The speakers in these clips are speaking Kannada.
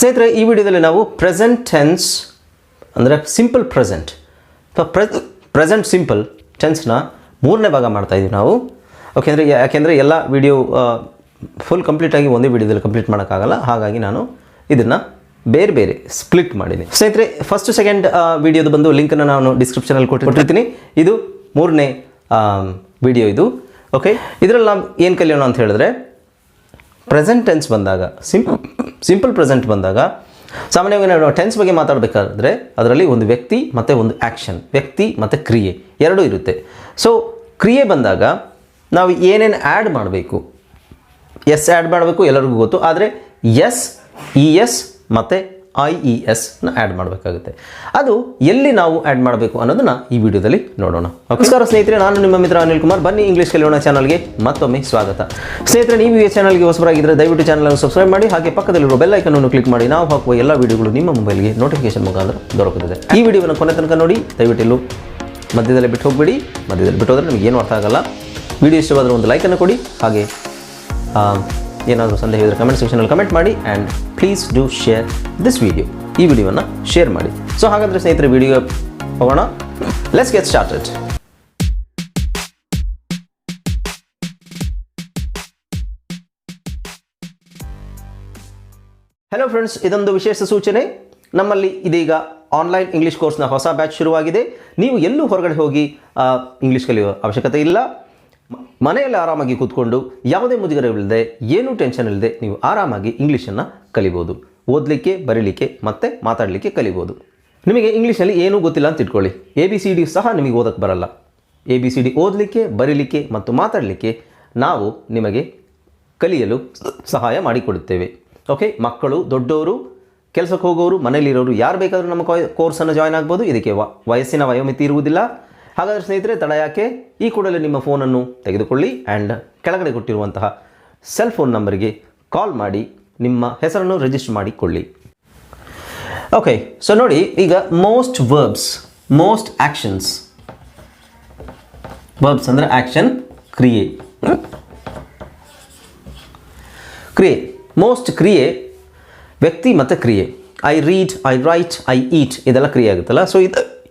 ಸ್ನೇಹಿತರೆ, ಈ ವಿಡಿಯೋದಲ್ಲಿ ನಾವು ಪ್ರೆಸೆಂಟ್ ಟೆನ್ಸ್ ಅಂದರೆ ಸಿಂಪಲ್ ಪ್ರೆಸೆಂಟ್ ಅಥವಾ ಪ್ರೆಸೆಂಟ್ ಸಿಂಪಲ್ ಟೆನ್ಸ್ನ 3ನೇ ಭಾಗ ಮಾಡ್ತಾಯಿದ್ದೀವಿ ನಾವು. ಓಕೆ, ಯಾಕೆಂದರೆ ಎಲ್ಲ ವಿಡಿಯೋ ಫುಲ್ ಕಂಪ್ಲೀಟಾಗಿ ಒಂದೇ ವಿಡಿಯೋದಲ್ಲಿ ಕಂಪ್ಲೀಟ್ ಮಾಡೋಕ್ಕಾಗಲ್ಲ. ಹಾಗಾಗಿ ನಾನು ಇದನ್ನು ಬೇರೆ ಬೇರೆ ಸ್ಪ್ಲಿಟ್ ಮಾಡಿದ್ದೀನಿ. ಸ್ನೇಹಿತರೆ, ಫಸ್ಟ್ ಸೆಕೆಂಡ್ ವಿಡಿಯೋದು ಬಂದು ಲಿಂಕನ್ನು ನಾನು ಡಿಸ್ಕ್ರಿಪ್ಷನಲ್ಲಿ ಕೊಟ್ಟಿರ್ತೀನಿ. ಇದು 3ನೇ ವಿಡಿಯೋ ಇದು. ಓಕೆ, ಇದರಲ್ಲಿ ನಾವು ಏನು ಕಲಿಯೋಣ ಅಂತ ಹೇಳಿದ್ರೆ, ಪ್ರೆಸೆಂಟ್ ಟೆನ್ಸ್ ಬಂದಾಗ ಸಿಂಪಲ್ ಪ್ರೆಸೆಂಟ್ ಬಂದಾಗ ಸಾಮಾನ್ಯವಾಗಿ ನಾವು ಟೆನ್ಸ್ ಬಗ್ಗೆ ಮಾತಾಡಬೇಕಾದ್ರೆ ಅದರಲ್ಲಿ ಒಂದು ವ್ಯಕ್ತಿ ಮತ್ತು ಒಂದು ಆ್ಯಕ್ಷನ್, ವ್ಯಕ್ತಿ ಮತ್ತು ಕ್ರಿಯೆ ಎರಡೂ ಇರುತ್ತೆ. ಸೊ ಕ್ರಿಯೆ ಬಂದಾಗ ನಾವು ಏನೇನು ಆ್ಯಡ್ ಮಾಡಬೇಕು, ಎಸ್ ಆ್ಯಡ್ ಮಾಡಬೇಕು ಎಲ್ಲರಿಗೂ ಗೊತ್ತು. ಆದರೆ ಎಸ್, ಇ ಎಸ್ ಮತ್ತು ಐ ಇ ಎಸ್ನ ಆ್ಯಡ್ ಮಾಡಬೇಕಾಗುತ್ತೆ. ಅದು ಎಲ್ಲಿ ನಾವು ಆ್ಯಡ್ ಮಾಡಬೇಕು ಅನ್ನೋದನ್ನು ಈ ವಿಡಿಯೋದಲ್ಲಿ ನೋಡೋಣ. ನಮಸ್ಕಾರ ಸ್ನೇಹಿತರೆ, ನಾನು ನಿಮ್ಮ ಮಿತ್ರ ಅನಿಲ್ಕುಮಾರ್. ಬನ್ನಿ ಇಂಗ್ಲೀಷ್ ಕಲಿಯೋಣ ಚಾನಲ್ಗೆ ಮತ್ತೊಮ್ಮೆ ಸ್ವಾಗತ. ಸ್ನೇಹಿತರೆ, ನೀವು ಈ ಚಾನಲ್ಗೆ ಹೊಸಬರಾಗಿದ್ದರೆ ದಯವಿಟ್ಟು ಚಾನಲನ್ನು ಸಬ್ಸ್ಕ್ರೈಬ್ ಮಾಡಿ, ಹಾಗೆ ಪಕ್ಕದಲ್ಲಿರುವ ಬೆಲ್ ಐಕನನ್ನು ಕ್ಲಿಕ್ ಮಾಡಿ. ನಾವು ಹಾಕುವ ಎಲ್ಲ ವಿಡಿಯೋಗಳು ನಿಮ್ಮ ಮೊಬೈಲ್ಗೆ ನೋಟಿಫಿಕೇಶನ್ ಮುಖಾಂತರ ದೊರಕುತ್ತದೆ. ಈ ವಿಡಿಯೋವನ್ನು ಕೊನೆ ತನಕ ನೋಡಿ, ದಯವಿಟ್ಟು ಎಲ್ಲೂ ಮಧ್ಯದಲ್ಲಿ ಬಿಟ್ಟು ಹೋಗಬೇಡಿ. ಮಧ್ಯದಲ್ಲಿ ಬಿಟ್ಟು ಹೋದರೆ ನಿಮಗೆ ಏನು ಅರ್ಥ ಆಗಲ್ಲ. ವಿಡಿಯೋ ಇಷ್ಟವಾದರೆ ಒಂದು ಲೈಕನ್ನು ಕೊಡಿ, ಹಾಗೆ ಏನಾದರೂ ಸಂದೇಹ ಇದ್ದರೆ ಕಮೆಂಟ್ ಸೆಕ್ಷನಲ್ಲಿ ಕಮೆಂಟ್ ಮಾಡಿ. And please do share this video. ಈ ವಿಡಿಯೋವನ್ನು ಶೇರ್ ಮಾಡಿ. ಸೊ ಹಾಗಾದರೆ ಸ್ನೇಹಿತರೆ, ವಿಡಿಯೋ ಹೋಗೋಣ. Let's get started. Hello friends, ಇದೊಂದು ವಿಶೇಷ ಸೂಚನೆ. ನಮ್ಮಲ್ಲಿ ಇದೀಗ ಆನ್ಲೈನ್ ಇಂಗ್ಲೀಷ್ ಕೋರ್ಸ್ನ ಹೊಸ ಬ್ಯಾಚ್ ಶುರುವಾಗಿದೆ. ನೀವು ಎಲ್ಲೂ ಹೊರಗಡೆ ಹೋಗಿ ಇಂಗ್ಲೀಷ್ ಕಲಿಯುವ ಅವಶ್ಯಕತೆ ಇಲ್ಲ. ಮನೆಯಲ್ಲಿ ಆರಾಮಾಗಿ ಕೂತ್ಕೊಂಡು ಯಾವುದೇ ಮುಜುಗರವಿಲ್ಲದೆ, ಏನೂ ಟೆನ್ಷನ್ ಇಲ್ಲದೆ ನೀವು ಆರಾಮಾಗಿ ಇಂಗ್ಲೀಷನ್ನು ಕಲಿಬೋದು. ಓದಲಿಕ್ಕೆ, ಬರೀಲಿಕ್ಕೆ ಮತ್ತು ಮಾತಾಡಲಿಕ್ಕೆ ಕಲಿಬೋದು. ನಿಮಗೆ ಇಂಗ್ಲೀಷಲ್ಲಿ ಏನೂ ಗೊತ್ತಿಲ್ಲ ಅಂತ ಇಟ್ಕೊಳ್ಳಿ, ABCD ಸಹ ನಿಮಗೆ ಓದಕ್ಕೆ ಬರಲ್ಲ. ABCD ಓದಲಿಕ್ಕೆ, ಬರೀಲಿಕ್ಕೆ ಮತ್ತು ಮಾತಾಡಲಿಕ್ಕೆ ನಾವು ನಿಮಗೆ ಕಲಿಯಲು ಸಹಾಯ ಮಾಡಿಕೊಡುತ್ತೇವೆ. ಓಕೆ, ಮಕ್ಕಳು, ದೊಡ್ಡವರು, ಕೆಲಸಕ್ಕೆ ಹೋಗೋರು, ಮನೇಲಿರೋರು ಯಾರು ಬೇಕಾದರೂ ನಮ್ಮ ಕೋರ್ಸನ್ನು ಜಾಯ್ನ್ ಆಗ್ಬೋದು. ಇದಕ್ಕೆ ವಯಸ್ಸಿನ ವಯೋಮಿತಿ ಇರುವುದಿಲ್ಲ. ಹಾಗಾದರೆ ಸ್ನೇಹಿತರೆ, ತಡ ಯಾಕೆ, ಈ ಕೂಡಲೇ ನಿಮ್ಮ ಫೋನನ್ನು ತೆಗೆದುಕೊಳ್ಳಿ ಆ್ಯಂಡ್ ಕೆಳಗಡೆ ಕೊಟ್ಟಿರುವಂತಹ ಸೆಲ್ ಫೋನ್ ನಂಬರಿಗೆ ಕಾಲ್ ಮಾಡಿ ನಿಮ್ಮ ಹೆಸರನ್ನು ರಿಜಿಸ್ಟರ್ ಮಾಡಿಕೊಳ್ಳಿ. ಓಕೆ, ಸೊ ನೋಡಿ, ಈಗ most verbs, most actions. Verbs ಅಂದರೆ ಆ್ಯಕ್ಷನ್, ಕ್ರಿಯೆ. ಕ್ರಿಯೆ, ಮೋಸ್ಟ್ ಕ್ರಿಯೆ, ವ್ಯಕ್ತಿ ಮತ್ತು ಕ್ರಿಯೆ. I read, I right, I eat, ಇದೆಲ್ಲ ಕ್ರಿಯೆ ಆಗುತ್ತಲ್ಲ. ಸೊ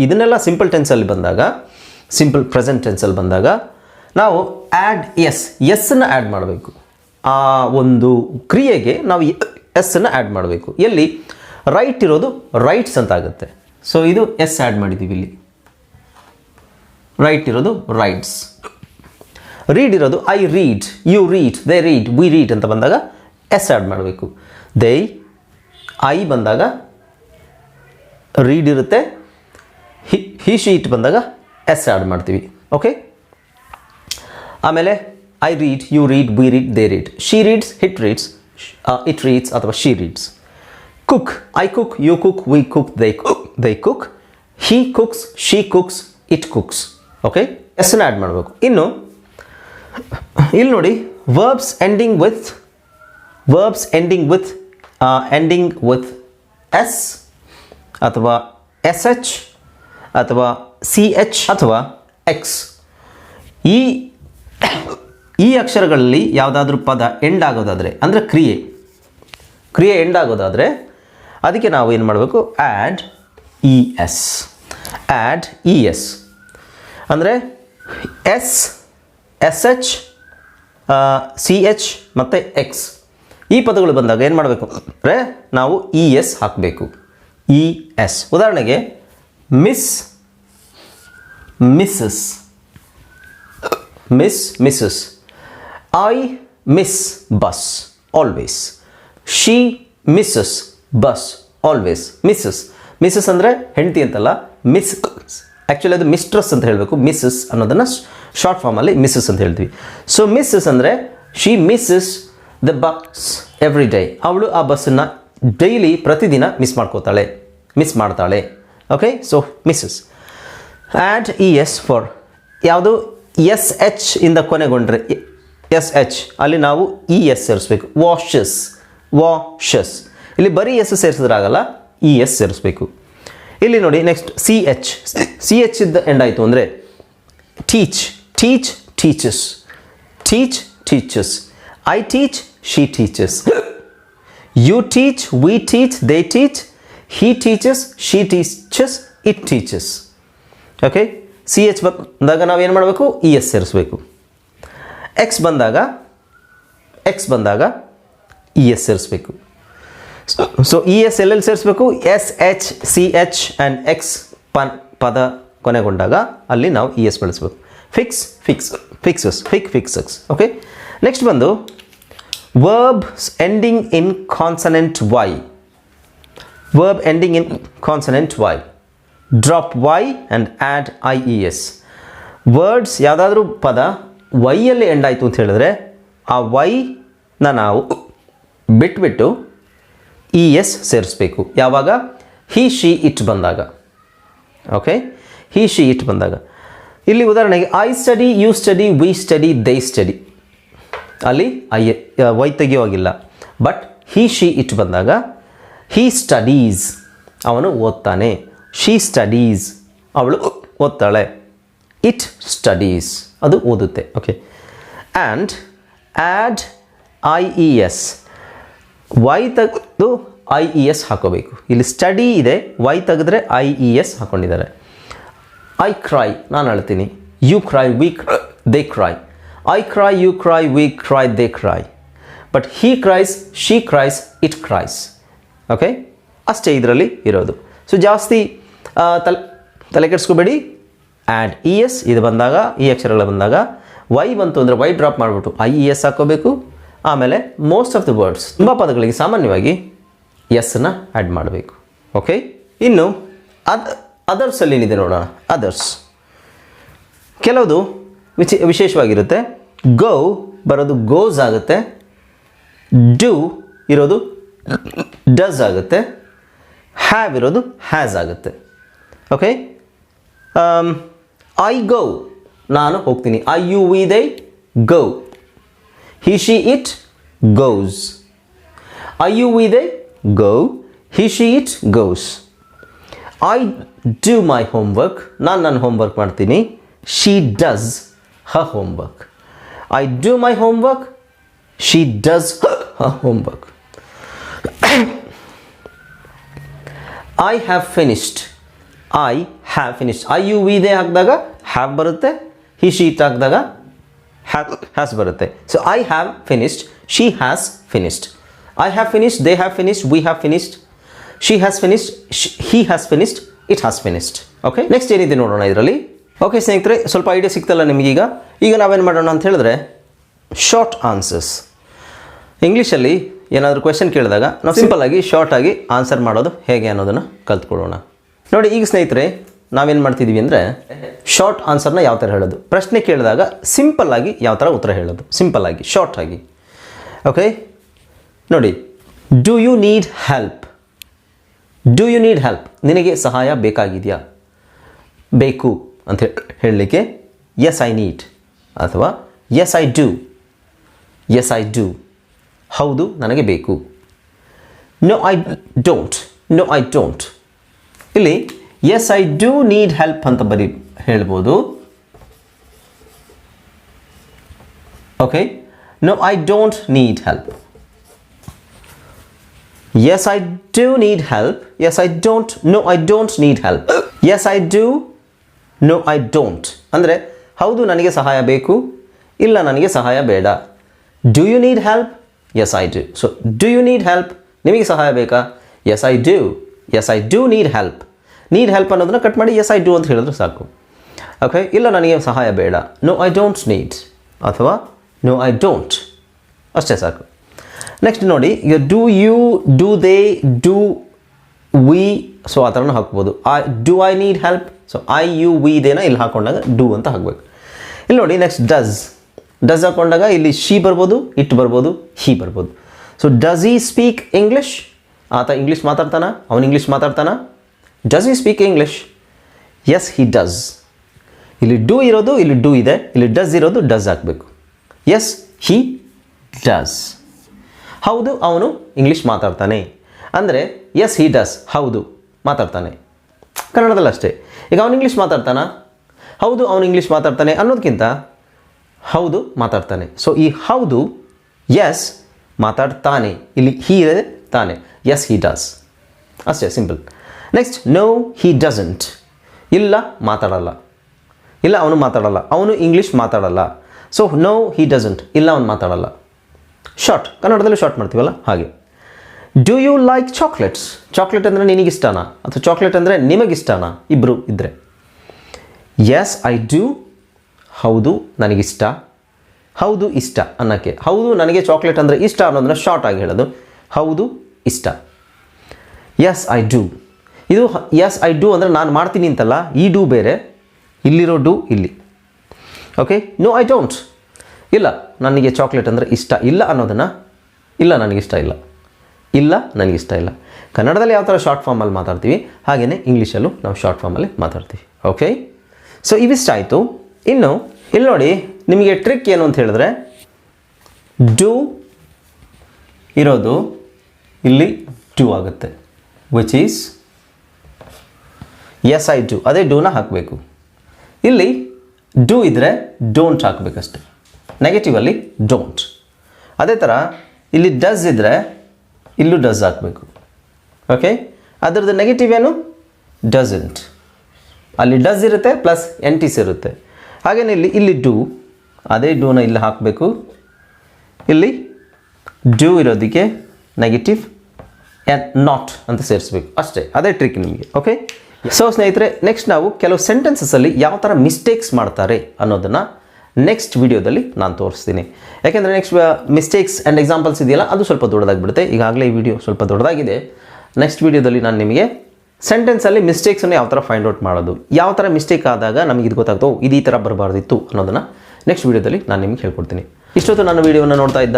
ಇದನ್ನೆಲ್ಲ ಸಿಂಪಲ್ ಟೆನ್ಸಲ್ಲಿ ಬಂದಾಗ, ಸಿಂಪಲ್ ಪ್ರೆಸೆಂಟ್ ಟೆನ್ಸಲ್ಲಿ ಬಂದಾಗ ನಾವು ಆ್ಯಡ್ ಎಸ್ಸನ್ನು ಆ್ಯಡ್ ಮಾಡಬೇಕು. ಆ ಒಂದು ಕ್ರಿಯೆಗೆ ನಾವು ಎಸ್ಸನ್ನು ಆ್ಯಡ್ ಮಾಡಬೇಕು. ಎಲ್ಲಿ ರೈಟ್ ಇರೋದು ರೈಟ್ಸ್ ಅಂತ ಆಗುತ್ತೆ. ಸೊ ಇದು ಎಸ್ ಆ್ಯಡ್ ಮಾಡಿದ್ದೀವಿ ಇಲ್ಲಿ. ರೈಟ್ ಇರೋದು ರೈಟ್ಸ್. ರೀಡ್ ಇರೋದು I read, you read, they read, we read ಅಂತ ಬಂದಾಗ ಎಸ್ ಆ್ಯಡ್ ಮಾಡಬೇಕು. ದೇ, ಐ ಬಂದಾಗ ರೀಡ್ ಇರುತ್ತೆ. ಹಿ ಶಿ ಇಟ್ ಬಂದಾಗ ಎಸ್ ಆ್ಯಡ್ ಮಾಡ್ತೀವಿ. ಓಕೆ, ಆಮೇಲೆ I read, you read, we read, they read. She reads, it reads ಅಥವಾ she reads. Cook, I cook, you cook, we cook, they cook. He cooks, she cooks, it cooks. Okay, ಎಸ್ನ ಆ್ಯಡ್ ಮಾಡಬೇಕು. ಇನ್ನು ಇಲ್ಲಿ ನೋಡಿ, ವರ್ಬ್ಸ್ ಎಂಡಿಂಗ್ ವಿತ್ ಎಸ್ ಅಥವಾ SH ಅಥವಾ CH ಅಥವಾ X. ಈ ಅಕ್ಷರಗಳಲ್ಲಿ ಯಾವುದಾದ್ರೂ ಪದ ಎಂಡ್ ಆಗೋದಾದರೆ, ಅಂದರೆ ಕ್ರಿಯೆ ಎಂಡ್ ಆಗೋದಾದರೆ ಅದಕ್ಕೆ ನಾವು ಏನು ಮಾಡಬೇಕು, ಆ್ಯಡ್ ES. ಅಂದರೆ SH, CH ಮತ್ತು X ಈ ಪದಗಳು ಬಂದಾಗ ಏನು ಮಾಡಬೇಕು ಅಂದರೆ ನಾವು ES ಹಾಕಬೇಕು. ES. ಉದಾಹರಣೆಗೆ misses, I miss bus always. She misses bus always. Misses ಅಂದರೆ ಹೆಂಡತಿ ಅಂತಲ್ಲ, ಆ್ಯಕ್ಚುಲಿ ಅದು ಮಿಸ್ಟ್ರೆಸ್ ಅಂತ ಹೇಳಬೇಕು. ಮಿಸ್ಸಸ್ ಅನ್ನೋದನ್ನು ಶಾರ್ಟ್ ಫಾರ್ಮಲ್ಲಿ ಮಿಸ್ಸಸ್ ಅಂತ ಹೇಳ್ತೀವಿ. ಸೊ ಮಿಸ್ಸಸ್ ಅಂದರೆ she misses the bus every day. ಅವಳು ಆ ಬಸ್ಸನ್ನು ಡೈಲಿ, ಪ್ರತಿದಿನ ಮಿಸ್ ಮಾಡ್ತಾಳೆ. Okay, so misses. Add ES for ಯಾವುದು SH ಇಂದ ಕೊನೆಗೊಂಡ್ರೆ SH ಅಲ್ಲಿ ನಾವು ES ಸೇರಿಸ್ಬೇಕು. ವಾಷಸ್ ಇಲ್ಲಿ ಬರೀ ಎಸ್ ಸೇರಿಸಿದ್ರಾಗಲ್ಲ, ES ಸೇರಿಸ್ಬೇಕು. ಇಲ್ಲಿ ನೋಡಿ, ನೆಕ್ಸ್ಟ್ CH ಇದ್ದ ಎಂಡ್ ಆಯಿತು ಅಂದರೆ teaches. I teach, she teaches. You teach, we teach, they teach, he teaches, she teaches, it teaches. Okay, C H ಬಂದಾಗ ನಾವೇನು ಮಾಡಬೇಕು? ಇ ಎಸ್ ಸೇರಿಸ್ಬೇಕು. ಎಕ್ಸ್ ಬಂದಾಗ ಇ ಎಸ್ ಸೇರಿಸ್ಬೇಕು. ಸೊ ಇ ಎಸ್ ಎಲ್ಲೆಲ್ಲಿ ಸೇರಿಸ್ಬೇಕು? S, H, C H and X ಪದ ಕೊನೆಗೊಂಡಾಗ ಅಲ್ಲಿ ನಾವು ಇ ಎಸ್ ಬಳಸಬೇಕು. ಫಿಕ್ಸಸ್. ಓಕೆ, ನೆಕ್ಸ್ಟ್ ಬಂದು verbs ending in consonant Y. Drop Y and add I E S. Words ಯಾವುದಾದ್ರೂ ಪದ ವೈಯಲ್ಲಿ ಎಂಡ್ ಆಯಿತು ಅಂತ ಹೇಳಿದ್ರೆ ಆ ವೈನ ನಾವು ಬಿಟ್ಬಿಟ್ಟು ಇ ಎಸ್ ಸೇರಿಸ್ಬೇಕು. ಯಾವಾಗ? ಹಿ, ಶಿ, ಇಟ್ ಬಂದಾಗ. ಓಕೆ, ಹಿ, ಶಿ, ಇಟ್ ಬಂದಾಗ. ಇಲ್ಲಿ ಉದಾಹರಣೆಗೆ I study, you study, we study, they study. ಅಲ್ಲಿ ವೈ ತೆಗಿಯೋವಾಗಿಲ್ಲ. ಬಟ್ ಹಿ, ಶಿ, ಇಟ್ ಬಂದಾಗ ಹಿ ಸ್ಟಡೀಸ್, ಅವನು ಓದ್ತಾನೆ. ಶಿ ಸ್ಟಡೀಸ್, ಅವಳು ಓದ್ತಾಳೆ. ಇಟ್ ಸ್ಟಡೀಸ್, ಅದು ಓದುತ್ತೆ. Okay, and add I E S. Y ತೆಗೆದು ಐ ಇ ಎಸ್ ಹಾಕೋಬೇಕು. ಇಲ್ಲಿ ಸ್ಟಡಿ ಇದೆ, ವೈ ತೆಗೆದ್ರೆ ಐ ಇ ಎಸ್ ಹಾಕ್ಕೊಂಡಿದ್ದಾರೆ. ಐ ಕ್ರೈ, ನಾನು ಅಳ್ತೀನಿ. You cry, they cry. I cry, you cry, we cry, they cry. But he cries, she cries, it cries. Okay, ಅಷ್ಟೇ ಇದರಲ್ಲಿ ಇರೋದು. ಸೊ ಜಾಸ್ತಿ ತಲೆ ಕೆಡಿಸ್ಕೋಬೇಡಿ. ಆ್ಯಡ್ ಇ ಎಸ್ ಇದು ಬಂದಾಗ, ಈ ಅಕ್ಷರಗಳು ಬಂದಾಗ ವೈ ಬಂತು ಅಂದರೆ ವೈ ಡ್ರಾಪ್ ಮಾಡಿಬಿಟ್ಟು ಐ ಇ ಎಸ್ ಹಾಕೋಬೇಕು. ಆಮೇಲೆ ಮೋಸ್ಟ್ ಆಫ್ ದ ವರ್ಡ್ಸ್, ತುಂಬ ಪದಗಳಿಗೆ ಸಾಮಾನ್ಯವಾಗಿ ಎಸ್ನ ಆ್ಯಡ್ ಮಾಡಬೇಕು. ಓಕೆ, ಇನ್ನು ಅದರ್ಸಲ್ಲಿ ಏನಿದೆ ನೋಡೋಣ. ಅದರ್ಸ್ ಕೆಲವುದು ವಿಶೇಷವಾಗಿರುತ್ತೆ. ಗೋ ಬರೋದು ಗೋಸ್ ಆಗುತ್ತೆ. ಡೂ ಇರೋದು ಡಸ್ ಆಗುತ್ತೆ. ಹ್ಯಾವ್ ಇರೋದು ಹ್ಯಾಸ್ ಆಗುತ್ತೆ. ಓಕೆ, ಐ ಗೋ, ನಾನು ಹೋಗ್ತೀನಿ. I you we they go. He, she, it goes. I you we they go. He, she, it goes. I do my homework, ನಾನು ನನ್ನ ಹೋಮ್ವರ್ಕ್ ಮಾಡ್ತೀನಿ. She does her homework. I do my homework. She does her homework. I have finished. I have finished. I you we they ಹಾಕಿದಾಗ ಹ್ಯಾವ್ ಬರುತ್ತೆ. ಹಿ, ಶಿ, ಇಟ್ ಹಾಕಿದಾಗ ಹ್ಯಾಸ್ ಬರುತ್ತೆ. So I have finished, she has finished. I have finished, they have finished, we have finished, she has finished, he has finished, it has finished. Okay, next ಏನಿದೆ ನೋಡೋಣ ಇದರಲ್ಲಿ. ಓಕೆ ಸ್ನೇಹಿತರೆ, ಸ್ವಲ್ಪ ಐಡಿಯಾ ಸಿಗ್ತಲ್ಲ ನಿಮಗೀಗ. ಈಗ ನಾವೇನು ಮಾಡೋಣ ಅಂತ ಹೇಳಿದ್ರೆ ಶಾರ್ಟ್ ಆನ್ಸರ್ಸ್. ಇಂಗ್ಲೀಷಲ್ಲಿ ಏನಾದರೂ ಕ್ವೆಶನ್ ಕೇಳಿದಾಗ ನಾವು ಸಿಂಪಲ್ಲಾಗಿ ಶಾರ್ಟಾಗಿ ಆನ್ಸರ್ ಮಾಡೋದು ಹೇಗೆ ಅನ್ನೋದನ್ನು ಕಲ್ತ್ಕೊಳ್ಳೋಣ. ನೋಡಿ, ಈಗ ಸ್ನೇಹಿತರೆ ನಾವೇನು ಮಾಡ್ತಿದ್ದೀವಿ ಅಂದರೆ ಶಾರ್ಟ್ ಆನ್ಸರ್ನ ಯಾವ ಥರ ಹೇಳೋದು, ಪ್ರಶ್ನೆ ಕೇಳಿದಾಗ ಸಿಂಪಲ್ಲಾಗಿ ಯಾವ ಥರ ಉತ್ತರ ಹೇಳೋದು, ಸಿಂಪಲ್ಲಾಗಿ ಶಾರ್ಟಾಗಿ. ಓಕೆ, ನೋಡಿ, do you need help. Do you need help, ನಿನಗೆ ಸಹಾಯ ಬೇಕಾಗಿದೆಯಾ, ಬೇಕು ಅಂತ ಹೇಳಲಿಕ್ಕೆ ಎಸ್ ಐ ನೀಡ್ ಅಥವಾ yes I do. Yes I do, ಹೌದು ನನಗೆ ಬೇಕು. No I don't. No I don't. ಇಲ್ಲಿ yes I do need help ಅಂತ ಹೇಳ್ಬೋದು. Okay, no I don't need help. Yes I do need help. Yes I don't. No I don't need help. Yes I do. No I don't ಅಂದರೆ ಹೌದು ನನಗೆ ಸಹಾಯ ಬೇಕು, ಇಲ್ಲ ನನಗೆ ಸಹಾಯ ಬೇಡ. Do you need help. Yes I do. So do you need help, ನಿಮಗೆ ಸಹಾಯ ಬೇಕಾ, yes I do. Yes I do need help. Need help ಅನ್ನೋದನ್ನ ಕಟ್ ಮಾಡಿ ಎಸ್ ಐ ಡೂ ಅಂತ ಹೇಳಿದ್ರೆ ಸಾಕು. ಓಕೆ, ಇಲ್ಲ ನನಗೆ ಸಹಾಯ ಬೇಡ, ನೋ ಐ ಡೋಂಟ್ ನೀಡ್ ಅಥವಾ ನೋ ಐ ಡೋಂಟ್, ಅಷ್ಟೇ ಸಾಕು. ನೆಕ್ಸ್ಟ್ ನೋಡಿ, ಈಗ do you, do they, do V, so ಆ ಥರನೂ ಹಾಕ್ಬೋದು. Do I need help. So I you we ದೇನ ಇಲ್ಲಿ ಹಾಕೊಂಡಾಗ ಡೂ ಅಂತ ಹಾಕಬೇಕು. ಇಲ್ಲಿ ನೋಡಿ, ನೆಕ್ಸ್ಟ್ ಡಸ್. ಡಸ್ ಹಾಕೊಂಡಾಗ ಇಲ್ಲಿ ಶಿ ಬರ್ಬೋದು, ಇಟ್ ಬರ್ಬೋದು, ಹಿ ಬರ್ಬೋದು. So does he speak English, ಆತ ಇಂಗ್ಲೀಷ್ ಮಾತಾಡ್ತಾನ, ಅವನು ಇಂಗ್ಲೀಷ್ ಮಾತಾಡ್ತಾನ. Does he speak English. Yes he does. ಇಲ್ಲಿ ಡೂ ಇರೋದು, ಇಲ್ಲಿ ಡೂ ಇದೆ, ಇಲ್ಲಿ ಡಸ್ ಇರೋದು, ಡಸ್ ಹಾಕಬೇಕು. Yes he does. ಹೌದು ಅವನು ಇಂಗ್ಲೀಷ್ ಮಾತಾಡ್ತಾನೆ ಅಂದರೆ ಎಸ್ ಹಿ ಡಸ್, ಹೌದು ಮಾತಾಡ್ತಾನೆ. ಕನ್ನಡದಲ್ಲಿ ಅಷ್ಟೇ. ಈಗ ಅವನು ಇಂಗ್ಲೀಷ್ ಮಾತಾಡ್ತಾನ, ಹೌದು ಅವನು ಇಂಗ್ಲೀಷ್ ಮಾತಾಡ್ತಾನೆ ಅನ್ನೋದಕ್ಕಿಂತ ಹೌದು ಮಾತಾಡ್ತಾನೆ. ಸೊ ಈ ಹೌದು ಎಸ್ ಮಾತಾಡ್ತಾನೆ, ಇಲ್ಲಿ ಹಿ ಇದೆ, ತಾನೆ. ಎಸ್ ಹಿ ಡಸ್, ಅಷ್ಟೇ, simple. Next, no he doesn't, ಇಲ್ಲ ಮಾತಾಡಲ್ಲ, ಇಲ್ಲ ಅವನು ಮಾತಾಡಲ್ಲ, ಅವನು ಇಂಗ್ಲೀಷ್ ಮಾತಾಡಲ್ಲ. ಸೊ ನೋ ಹಿ ಡಸಂಟ್, ಇಲ್ಲ ಅವನು ಮಾತಾಡಲ್ಲ. ಶಾರ್ಟ್, ಕನ್ನಡದಲ್ಲಿ ಶಾರ್ಟ್ ಮಾಡ್ತೀವಲ್ಲ ಹಾಗೆ. Do you like chocolates, chocolate ಅಂದರೆ ನಿನಗಿಷ್ಟನಾ ಅಥವಾ ಚಾಕ್ಲೇಟ್ ಅಂದರೆ ನಿಮಗಿಷ್ಟನಾ, ಇಬ್ಬರು ಇದ್ದರೆ. ಎಸ್ ಐ ಡೂ, ಹೌದು ನನಗಿಷ್ಟ, ಹೌದು ಇಷ್ಟ ಅನ್ನೋಕ್ಕೆ, ಹೌದು ನನಗೆ ಚಾಕ್ಲೇಟ್ ಅಂದರೆ ಇಷ್ಟ ಅನ್ನೋದನ್ನ ಶಾರ್ಟ್ ಆಗಿ ಹೇಳೋದು, ಹೌದು ಇಷ್ಟ. ಎಸ್ ಐ ಡೂ, ಇದು ಎಸ್ ಐ ಡೂ ಅಂದರೆ ನಾನು ಮಾಡ್ತೀನಿ ಅಂತಲ್ಲ, ಈ ಡೂ ಬೇರೆ, ಇಲ್ಲಿರೋ ಡೂ ಇಲ್ಲಿ. ಓಕೆ. ನೋ ಐ ಡೋಂಟ್, ಇಲ್ಲ ನನಗೆ ಚಾಕ್ಲೇಟ್ ಅಂದರೆ ಇಷ್ಟ ಇಲ್ಲ ಅನ್ನೋದನ್ನು, ಇಲ್ಲ ನನಗಿಷ್ಟ ಇಲ್ಲ, ಇಲ್ಲ ನನಗಿಷ್ಟ ಇಲ್ಲ. ಕನ್ನಡದಲ್ಲಿ ಯಾವ ಥರ ಶಾರ್ಟ್ ಫಾರ್ಮಲ್ಲಿ ಮಾತಾಡ್ತೀವಿ ಹಾಗೆಯೇ ಇಂಗ್ಲೀಷಲ್ಲೂ ನಾವು ಶಾರ್ಟ್ ಫಾರ್ಮಲ್ಲಿ ಮಾತಾಡ್ತೀವಿ. ಓಕೆ. ಸೊ ಇವಿಷ್ಟ ಆಯಿತು. ಇನ್ನು ಇಲ್ಲಿ ನೋಡಿ, ನಿಮಗೆ ಟ್ರಿಕ್ ಏನು ಅಂತ ಹೇಳಿದ್ರೆ, ಡೂ ಇರೋದು ಇಲ್ಲಿ ಡೂ ಆಗುತ್ತೆ, which is yes I do, ಅದೇ ಡೂನ ಹಾಕಬೇಕು. ಇಲ್ಲಿ ಡೂ ಇದ್ದರೆ ಡೋಂಟ್ ಹಾಕಬೇಕಷ್ಟೆ, ನೆಗೆಟಿವಲ್ಲಿ ಡೋಂಟ್. ಅದೇ ಥರ ಇಲ್ಲಿ ಡಸ್ ಇದ್ದರೆ ಇಲ್ಲೂ ಡಸ್ ಹಾಕಬೇಕು. ಓಕೆ. ಅದರದ್ದು ನೆಗೆಟಿವ್ ಏನು, ಡಸಂಟ್. ಅಲ್ಲಿ ಡಸ್ ಇರುತ್ತೆ ಪ್ಲಸ್ ಎಂಟಿಸ್ ಇರುತ್ತೆ. ಹಾಗೆಯೇ ಇಲ್ಲಿ ಡೂ, ಅದೇ ಡೂನ ಇಲ್ಲಿ ಹಾಕಬೇಕು. ಇಲ್ಲಿ ಡೂ ಇರೋದಕ್ಕೆ ನೆಗೆಟಿವ್ ನಾಟ್ ಅಂತ ಸೇರಿಸ್ಬೇಕು ಅಷ್ಟೇ, ಅದೇ ಟ್ರಿಕ್ ನಿಮಗೆ. ಓಕೆ. ಸೊ ಸ್ನೇಹಿತರೆ, ನೆಕ್ಸ್ಟ್ ನಾವು ಕೆಲವು ಸೆಂಟೆನ್ಸಸ್ಸಲ್ಲಿ ಯಾವ ಥರ ಮಿಸ್ಟೇಕ್ಸ್ ಮಾಡ್ತಾರೆ ಅನ್ನೋದನ್ನು ನೆಕ್ಸ್ಟ್ ವೀಡಿಯೋದಲ್ಲಿ ನಾನು ತೋರಿಸ್ತೀನಿ. ಯಾಕೆಂದರೆ ನೆಕ್ಸ್ಟ್ ಮಿಸ್ಟೇಕ್ಸ್ ಆ್ಯಂಡ್ ಎಕ್ಸಾಂಪಲ್ಸ್ ಇದೆಯಲ್ಲ, ಅದು ಸ್ವಲ್ಪ ದೊಡ್ಡದಾಗಿಬಿಡುತ್ತೆ. ಈಗಾಗಲೇ ಈ ವಿಡಿಯೋ ಸ್ವಲ್ಪ ದೊಡ್ಡದಾಗಿದೆ. ನೆಕ್ಸ್ಟ್ ವೀಡಿಯೋದಲ್ಲಿ ನಾನು ನಿಮಗೆ ಸೆಂಟೆನ್ಸಲ್ಲಿ ಮಿಸ್ಟೇಕ್ಸನ್ನು ಯಾವ ಥರ ಫೈಂಡ್ ಔಟ್ ಮಾಡೋದು, ಯಾವ ಥರ ಮಿಸ್ಟೇಕ್ ಆದಾಗ ನಮಗೆ ಇದು ಗೊತ್ತಾಗ್ತೋ ಇದು ಈ ಥರ ಬರಬಾರ್ದಿತ್ತು ಅನ್ನೋದನ್ನು ನೆಕ್ಸ್ಟ್ ವೀಡಿಯೋದಲ್ಲಿ ನಾನು ನಿಮಗೆ ಹೇಳ್ಕೊಡ್ತೀನಿ. ಇಷ್ಟೊತ್ತು ನನ್ನ ವೀಡಿಯೋವನ್ನು ನೋಡ್ತಾ ಇದ್ದ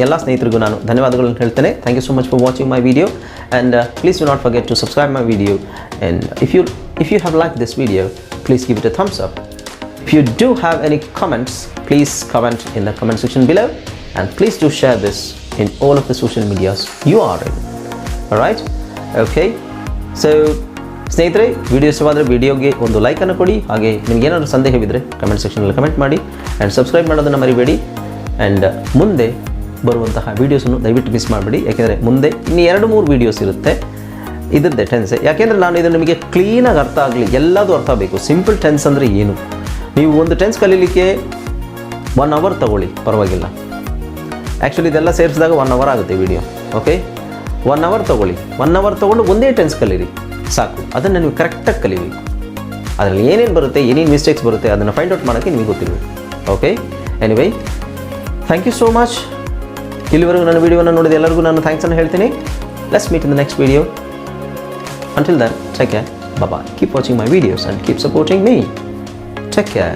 ಎಲ್ಲ ಸ್ನೇಹಿತರಿಗೂ ನಾನು ಧನ್ಯವಾದಗಳನ್ನು ಹೇಳ್ತೇನೆ. Thank you so much for watching my video and please do not forget to subscribe my video and if you have like this video please give it a thumbs up. If you do have any comments, please comment in the comment section below and please do share this in all of the social medias you are in. Alright? Okay. So ಸ್ನೇಹಿತರೆ, ವಿಡಿಯೋ ಇಷ್ಟವಾದರೆ ವಿಡಿಯೋಗೆ ಒಂದು ಲೈಕನ್ನು ಕೊಡಿ. ಹಾಗೆ ನಿಮ್ಗೆ ಏನಾದರೂ ಸಂದೇಹವಿದ್ದರೆ ಕಮೆಂಟ್ ಸೆಕ್ಷನಲ್ಲಿ ಕಮೆಂಟ್ ಮಾಡಿ ಆ್ಯಂಡ್ ಸಬ್ಸ್ಕ್ರೈಬ್ ಮಾಡೋದನ್ನು ಮರಿಬೇಡಿ. ಆ್ಯಂಡ್ ಮುಂದೆ ಬರುವಂತಹ ವೀಡಿಯೋಸನ್ನು ದಯವಿಟ್ಟು ಮಿಸ್ ಮಾಡಬೇಡಿ. ಯಾಕೆಂದರೆ ಮುಂದೆ ಇನ್ನೂ 2-3 ವೀಡಿಯೋಸ್ ಇರುತ್ತೆ ಇದರದ್ದೇ ಟೆನ್ಸ್. ಯಾಕೆಂದರೆ ನಾನು ಇದು ನಿಮಗೆ ಕ್ಲೀನಾಗಿ ಅರ್ಥ ಆಗಲಿ, ಎಲ್ಲದೂ ಅರ್ಥ ಆಗಬೇಕು. ಸಿಂಪಲ್ ಟೆನ್ಸ್ ಅಂದರೆ ಏನು, ನೀವು ಒಂದು ಟೆನ್ಸ್ ಕಲೀಲಿಕ್ಕೆ 1 ಅವರ್ ತಗೊಳ್ಳಿ, ಪರವಾಗಿಲ್ಲ. ಆ್ಯಕ್ಚುಲಿ ಇದೆಲ್ಲ ಸೇರಿಸಿದಾಗ 1 ಅವರ್ ಆಗುತ್ತೆ ವಿಡಿಯೋ. ಓಕೆ. 1 ಅವರ್ ತೊಗೊಳ್ಳಿ, 1 ಅವರ್ ತೊಗೊಂಡು ಒಂದೇ ಟೆನ್ಸ್ ಕಲೀರಿ ಸಾಕು. ಅದನ್ನು ನೀವು ಕರೆಕ್ಟಾಗಿ ಕಲಿಬೇಕು. ಅದರಲ್ಲಿ ಏನೇನು ಬರುತ್ತೆ, ಏನೇನು ಮಿಸ್ಟೇಕ್ಸ್ ಬರುತ್ತೆ ಅದನ್ನು ಫೈಂಡ್ ಔಟ್ ಮಾಡೋಕ್ಕೆ ನಿಮಗೆ ಗೊತ್ತಿರಬೇಕು. Okay. Anyway, thank you so much. ಇಲ್ಲಿವರೆಗೂ ನನ್ನ ವೀಡಿಯೋವನ್ನು ನೋಡಿದ ಎಲ್ಲರಿಗೂ ನಾನು ಥ್ಯಾಂಕ್ಸನ್ನು ಹೇಳ್ತೀನಿ. Let's meet in the next video. Until then, take care. Bye-bye. Keep watching my videos and keep supporting me. Take care.